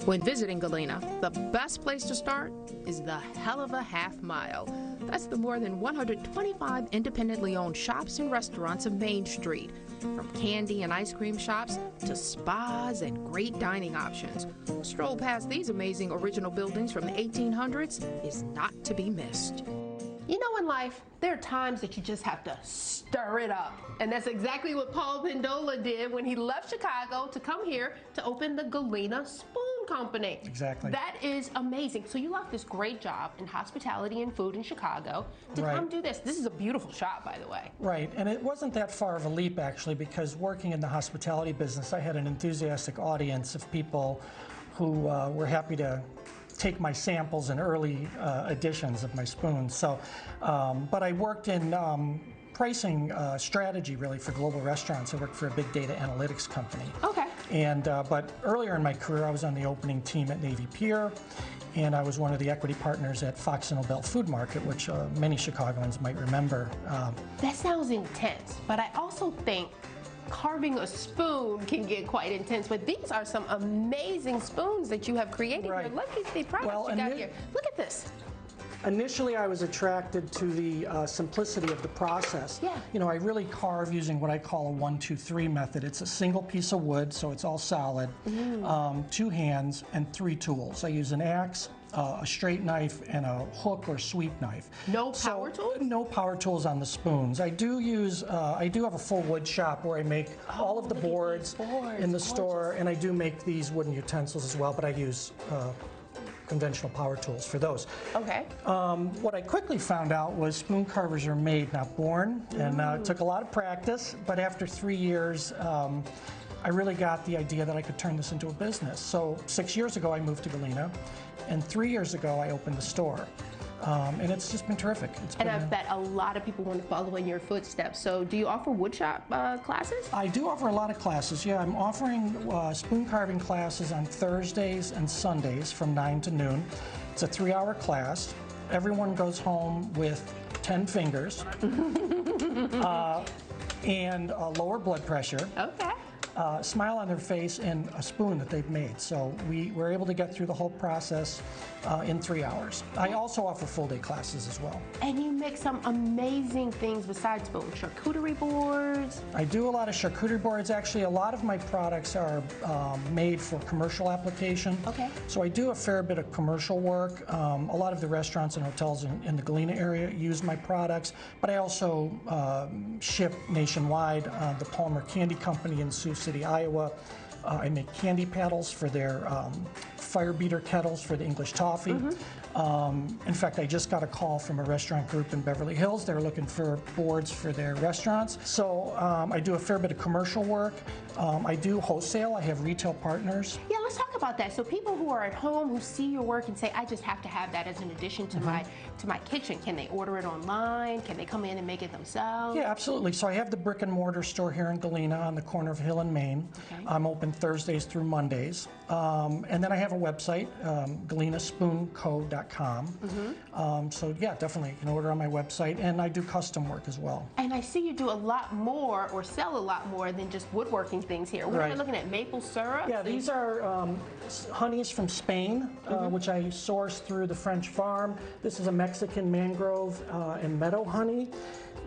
When visiting Galena, the best place to start is the hell of a half mile. That's the more than 125 independently owned shops and restaurants of Main Street. From candy and ice cream shops to spas and great dining options. A stroll past these amazing original buildings from the 1800s is not to be missed. You know, in life, there are times that you just have to stir it up. And that's exactly what Paul Pendola did when he left Chicago to come here to open the Galena Spoon Company. Exactly. That is amazing. So you left this great job in hospitality and food in Chicago to come do this. This is a beautiful shop, by the way. Right, and it wasn't that far of a leap, actually, because working in the hospitality business, I had an enthusiastic audience of people who were happy to take my samples and early editions of my spoons. So, but I worked in pricing strategy really for global restaurants. I worked for a big data analytics company. Okay. And but earlier in my career, I was on the opening team at Navy Pier, and I was one of the equity partners at Fox and Nobel Food Market, which many Chicagoans might remember. That sounds intense, but I also think carving a spoon can get quite intense, but these are some amazing spoons that you have created here. Look at the products you got here. Look at this. Initially, I was attracted to the simplicity of the process. Yeah. You know, I really carve using what I call a 1-2-3 method. It's a single piece of wood, so it's all solid, 2 hands, and 3 tools. I use an axe, a straight knife, and a hook or sweep knife. No power tools? No power tools on the spoons. I do use, I do have a full wood shop where I make all of the boards in the store, and I do make these wooden utensils as well, but I use conventional power tools for those. Okay. What I quickly found out was spoon carvers are made, not born, and it took a lot of practice, but after 3 years, I really got the idea that I could turn this into a business. So 6 years ago, I moved to Galena, and 3 years ago, I opened the store. And it's just been terrific. And I bet a lot of people want to follow in your footsteps. So do you offer woodshop classes? I do offer a lot of classes, yeah. I'm offering spoon carving classes on Thursdays and Sundays from 9 to noon. It's a 3-hour class. Everyone goes home with 10 fingers and lower blood pressure. Okay. Smile on their face, and a spoon that they've made. So we were able to get through the whole process in 3 hours. I also offer full-day classes as well. And you make some amazing things besides spoons, charcuterie boards. I do a lot of charcuterie boards. Actually, a lot of my products are made for commercial application. Okay. So I do a fair bit of commercial work. A lot of the restaurants and hotels in the Galena area use my products, but I also ship nationwide. The Palmer Candy Company in Sioux City, Iowa. I make candy paddles for their fire beater kettles for the English toffee. In fact, I just got a call from a restaurant group in Beverly Hills. They're looking for boards for their restaurants. So I do a fair bit of commercial work. I do wholesale. I have retail partners. Yeah, let's talk about that. So people who are at home who see your work and say, I just have to have that as an addition to my kitchen. Can they order it online? Can they come in and make it themselves? Yeah, absolutely. So I have the brick and mortar store here in Galena on the corner of Hill and Main. Okay. I'm open Thursdays through Mondays. And then I have a website, GalenaSpoonCo.com. So yeah, definitely you can order on my website, and I do custom work as well. And I see you do a lot more, or sell a lot more than just woodworking things here. We're looking at maple syrup. Yeah, these are honeys from Spain, which I sourced through the French farm. This is a Mexican mangrove and meadow honey.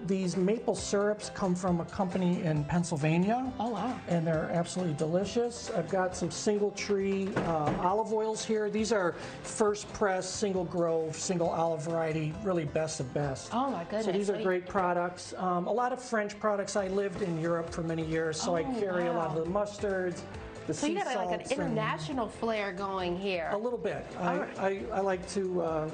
These maple syrups come from a company in Pennsylvania. Oh, wow. And they're absolutely delicious. I've got some single tree olive oils here. These are first press, single grove, single olive variety, really best of best. Oh my goodness. So these are great products. A lot of French products. I lived in Europe for many years, so I carry a lot of the mustards, the so sea you got like an international flair going here. A little bit. I like to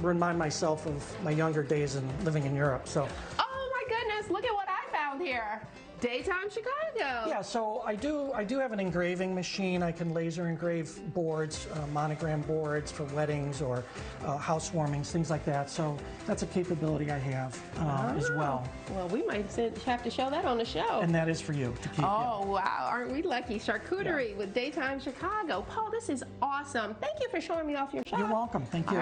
remind myself of my younger days in living in Europe. So. Oh my goodness! Look at what I found here. Daytime Chicago. Yeah, so I do have an engraving machine. I can laser engrave boards, monogram boards for weddings or housewarmings, things like that. So that's a capability I have as well. Well, we might have to show that on the show. And that is for you to keep. Oh, wow. Aren't we lucky? Charcuterie with Daytime Chicago. Paul, this is awesome. Thank you for showing me off your shop. You're welcome. Thank you.